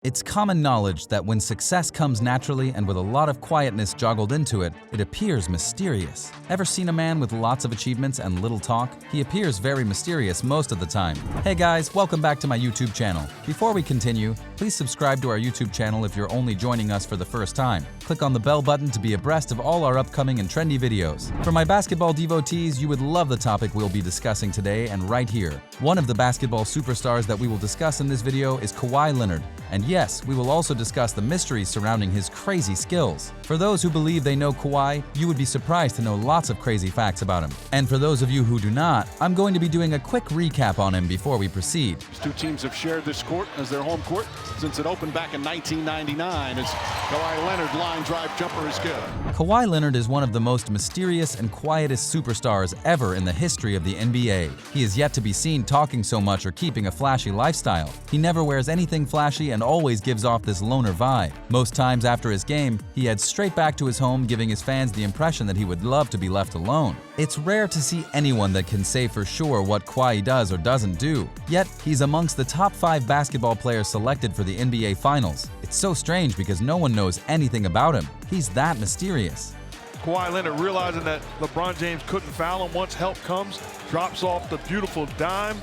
It's common knowledge that when success comes naturally and with a lot of quietness joggled into it, it appears mysterious. Ever seen a man with lots of achievements and little talk? He appears very mysterious most of the time. Hey guys, welcome back to my YouTube channel. Before we continue, please subscribe to our YouTube channel if you're only joining us for the first time. Click on the bell button to be abreast of all our upcoming and trendy videos. For my basketball devotees, you would love the topic we'll be discussing today and right here. One of the basketball superstars that we will discuss in this video is Kawhi Leonard. And yes, we will also discuss the mysteries surrounding his crazy skills. For those who believe they know Kawhi, you would be surprised to know lots of crazy facts about him. And for those of you who do not, I'm going to be doing a quick recap on him before we proceed. These two teams have shared this court as their home court since it opened back in 1999 as Kawhi Leonard line drive jumper is good. Kawhi Leonard is one of the most mysterious and quietest superstars ever in the history of the NBA. He is yet to be seen talking so much or keeping a flashy lifestyle. He never wears anything flashy and always gives off this loner vibe. Most times after his game, he heads straight back to his home, giving his fans the impression that he would love to be left alone. It's rare to see anyone that can say for sure what Kawhi does or doesn't do. Yet, he's amongst the top 5 basketball players selected for the NBA Finals. It's so strange because no one knows anything about him. He's that mysterious. Kawhi Leonard realizing that LeBron James couldn't foul him once help comes, drops off the beautiful dime.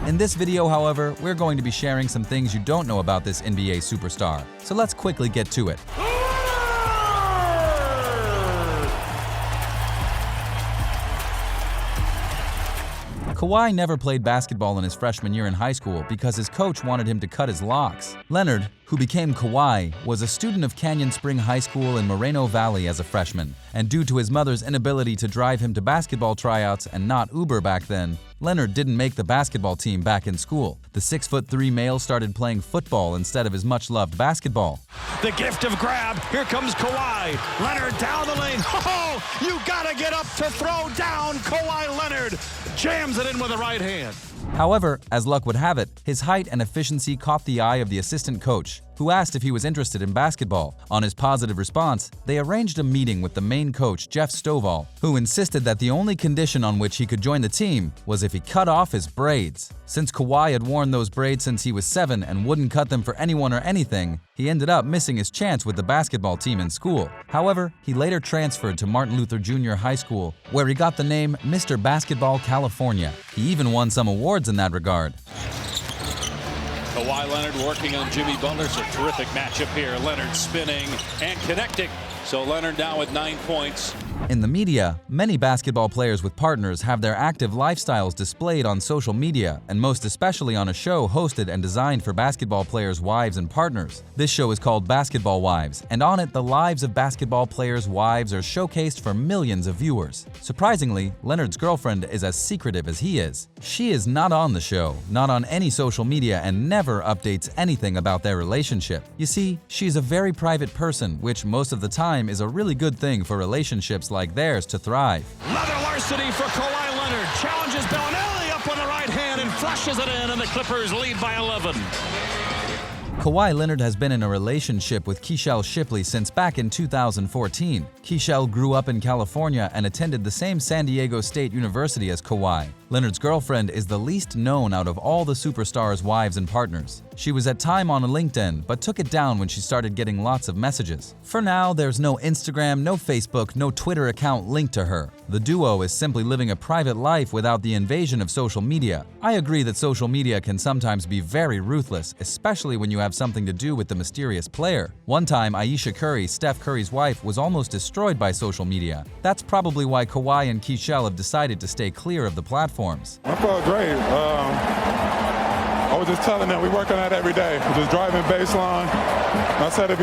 In this video, however, we're going to be sharing some things you don't know about this NBA superstar. So let's quickly get to it. Kawhi never played basketball in his freshman year in high school because his coach wanted him to cut his locks. Leonard, who became Kawhi, was a student of Canyon Spring High School in Moreno Valley as a freshman, and due to his mother's inability to drive him to basketball tryouts and not Uber back then, Leonard didn't make the basketball team back in school. The 6'3" male started playing football instead of his much-loved basketball. The gift of grab, here comes Kawhi. Leonard down the lane. Oh, you gotta get up to throw down. Kawhi Leonard jams it in with the right hand. However, as luck would have it, his height and efficiency caught the eye of the assistant coach, who asked if he was interested in basketball. On his positive response, they arranged a meeting with the main coach, Jeff Stovall, who insisted that the only condition on which he could join the team was if he cut off his braids. Since Kawhi had worn those braids since he was 7 and wouldn't cut them for anyone or anything, he ended up missing his chance with the basketball team in school. However, he later transferred to Martin Luther Jr. High School, where he got the name Mr. Basketball California. He even won some awards in that regard. Kawhi Leonard working on Jimmy Butler. It's a terrific matchup here. Leonard spinning and connecting. So Leonard now with 9 points. In the media, many basketball players with partners have their active lifestyles displayed on social media, and most especially on a show hosted and designed for basketball players' wives and partners. This show is called Basketball Wives, and on it, the lives of basketball players' wives are showcased for millions of viewers. Surprisingly, Leonard's girlfriend is as secretive as he is. She is not on the show, not on any social media, and never updates anything about their relationship. You see, she's a very private person, which most of the time is a really good thing for relationships like theirs to thrive. Leather larceny for Kawhi Leonard. Challenges Bellinelli up with the right hand and flushes it in, and the Clippers lead by 11. Kawhi Leonard has been in a relationship with Keishel Shipley since back in 2014. Keishel grew up in California and attended the same San Diego State University as Kawhi. Leonard's girlfriend is the least known out of all the superstars' wives and partners. She was at time on LinkedIn, but took it down when she started getting lots of messages. For now, there's no Instagram, no Facebook, no Twitter account linked to her. The duo is simply living a private life without the invasion of social media. I agree that social media can sometimes be very ruthless, especially when you have something to do with the mysterious player. One time, Ayesha Curry, Steph Curry's wife, was almost destroyed by social media. That's probably why Kawhi and Keishel have decided to stay clear of the platforms. I felt great. I was just telling them we work on that every day. We're just driving baseline. I said I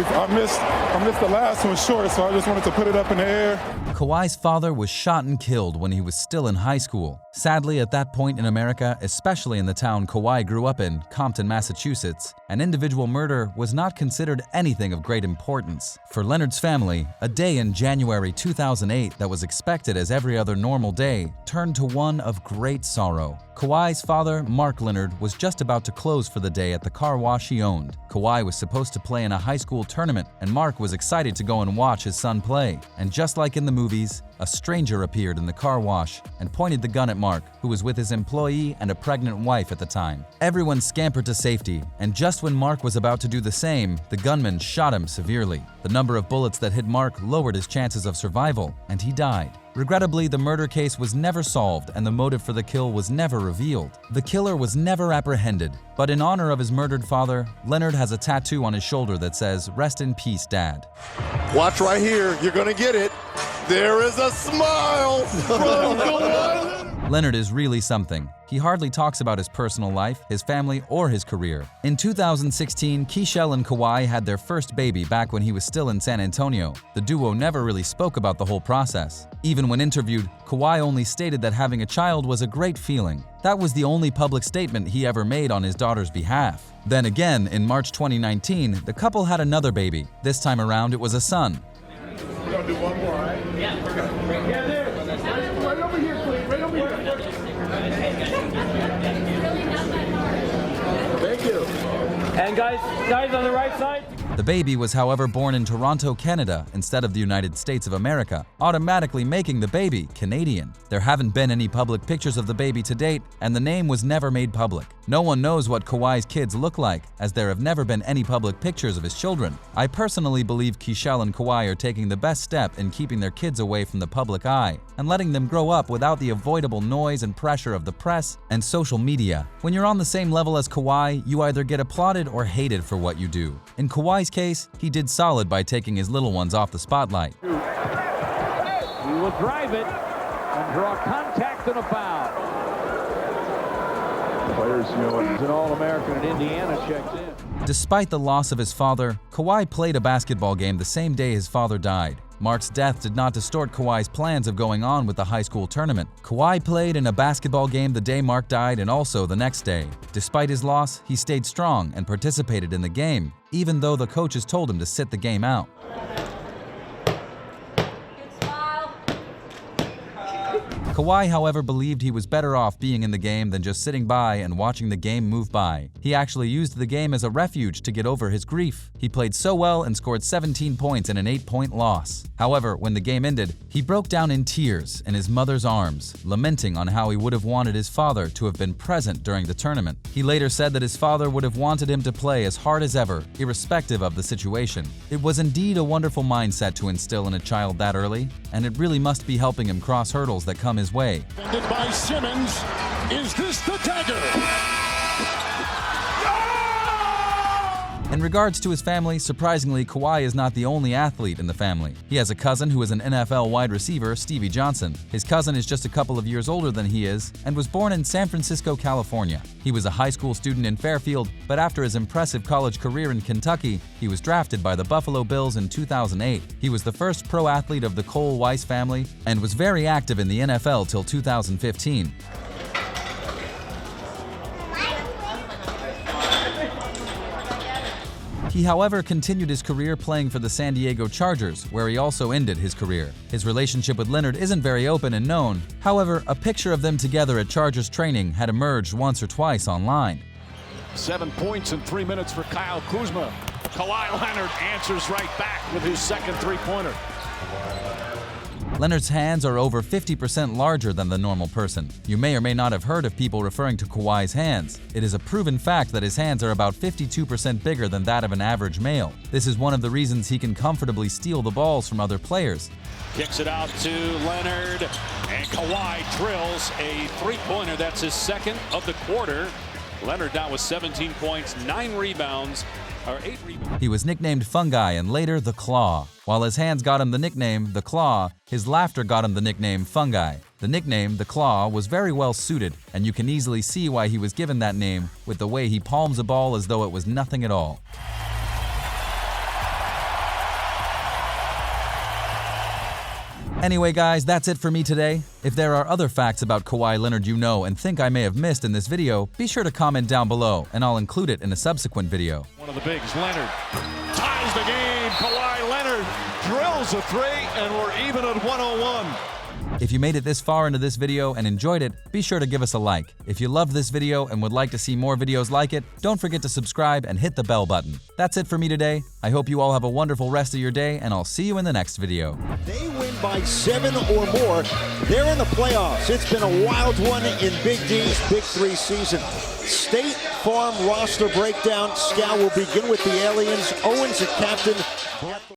missed the last one short, so I just wanted to put it up in the air. Kawhi's father was shot and killed when he was still in high school. Sadly, at that point in America, especially in the town Kawhi grew up in, Compton, Massachusetts, an individual murder was not considered anything of great importance. For Leonard's family, a day in January 2008 that was expected as every other normal day turned to one of great sorrow. Kawhi's father, Mark Leonard, was just about to close for the day at the car wash he owned. Kawhi was supposed to play in a high school tournament, and Mark was excited to go and watch his son play. And just like in the movies, a stranger appeared in the car wash and pointed the gun at Mark, who was with his employee and a pregnant wife at the time. Everyone scampered to safety, and just when Mark was about to do the same, the gunman shot him severely. The number of bullets that hit Mark lowered his chances of survival, and he died. Regrettably, the murder case was never solved and the motive for the kill was never revealed. The killer was never apprehended, but in honor of his murdered father, Leonard has a tattoo on his shoulder that says, "Rest in peace, Dad." Watch right here. You're going to get it. There is a smile from Kawhi. Leonard is really something. He hardly talks about his personal life, his family, or his career. In 2016, Keishel and Kawhi had their first baby back when he was still in San Antonio. The duo never really spoke about the whole process. Even when interviewed, Kawhi only stated that having a child was a great feeling. That was the only public statement he ever made on his daughter's behalf. Then again, in March 2019, the couple had another baby. This time around, it was a son. We're going to do one more, all right? Yeah. Yeah, there. Right over here, please. Right over here. Thank you. And guys on the right side. The baby was, however, born in Toronto, Canada, instead of the United States of America, automatically making the baby Canadian. There haven't been any public pictures of the baby to date, and the name was never made public. No one knows what Kawhi's kids look like, as there have never been any public pictures of his children. I personally believe Keishel and Kawhi are taking the best step in keeping their kids away from the public eye and letting them grow up without the avoidable noise and pressure of the press and social media. When you're on the same level as Kawhi, you either get applauded or hated for what you do. In Kawhi's case, he did solid by taking his little ones off the spotlight. He will drive it and draw contact and a foul. Players, he's an All-American in Indiana, checks in. Despite the loss of his father, Kawhi played a basketball game the same day his father died. Mark's death did not distort Kawhi's plans of going on with the high school tournament. Kawhi played in a basketball game the day Mark died and also the next day. Despite his loss, he stayed strong and participated in the game, even though the coaches told him to sit the game out. Kawhi, however, believed he was better off being in the game than just sitting by and watching the game move by. He actually used the game as a refuge to get over his grief. He played so well and scored 17 points in an 8-point loss. However, when the game ended, he broke down in tears in his mother's arms, lamenting on how he would have wanted his father to have been present during the tournament. He later said that his father would have wanted him to play as hard as ever, irrespective of the situation. It was indeed a wonderful mindset to instill in a child that early, and it really must be helping him cross hurdles that come his way. Defended by Simmons. Is this the dagger? In regards to his family, surprisingly, Kawhi is not the only athlete in the family. He has a cousin who is an NFL wide receiver, Stevie Johnson. His cousin is just a couple of years older than he is and was born in San Francisco, California. He was a high school student in Fairfield, but after his impressive college career in Kentucky, he was drafted by the Buffalo Bills in 2008. He was the first pro athlete of the Cole Weiss family and was very active in the NFL till 2015. He, however, continued his career playing for the San Diego Chargers, where he also ended his career. His relationship with Leonard isn't very open and known. However, a picture of them together at Chargers training had emerged once or twice online. 7 points in 3 minutes for Kyle Kuzma. Kawhi Leonard answers right back with his second three-pointer. Leonard's hands are over 50% larger than the normal person. You may or may not have heard of people referring to Kawhi's hands. It is a proven fact that his hands are about 52% bigger than that of an average male. This is one of the reasons he can comfortably steal the balls from other players. Kicks it out to Leonard, and Kawhi drills a three-pointer. That's his second of the quarter. Leonard now with 17 points, 8 rebounds. He was nicknamed Fungi and later The Claw. While his hands got him the nickname The Claw, his laughter got him the nickname Fungi. The nickname The Claw was very well suited, and you can easily see why he was given that name with the way he palms a ball as though it was nothing at all. Anyway guys, that's it for me today. If there are other facts about Kawhi Leonard you know and think I may have missed in this video, be sure to comment down below and I'll include it in a subsequent video. One of the bigs, Leonard, ties the game. Kawhi Leonard drills a three, and we're even at 101. If you made it this far into this video and enjoyed it, be sure to give us a like. If you loved this video and would like to see more videos like it, don't forget to subscribe and hit the bell button. That's it for me today. I hope you all have a wonderful rest of your day, and I'll see you in the next video. They win by 7 or more, they're in the playoffs. It's been a wild one in Big D's Big 3 season. State Farm roster breakdown. Scal will begin with the Aliens. Owens at captain.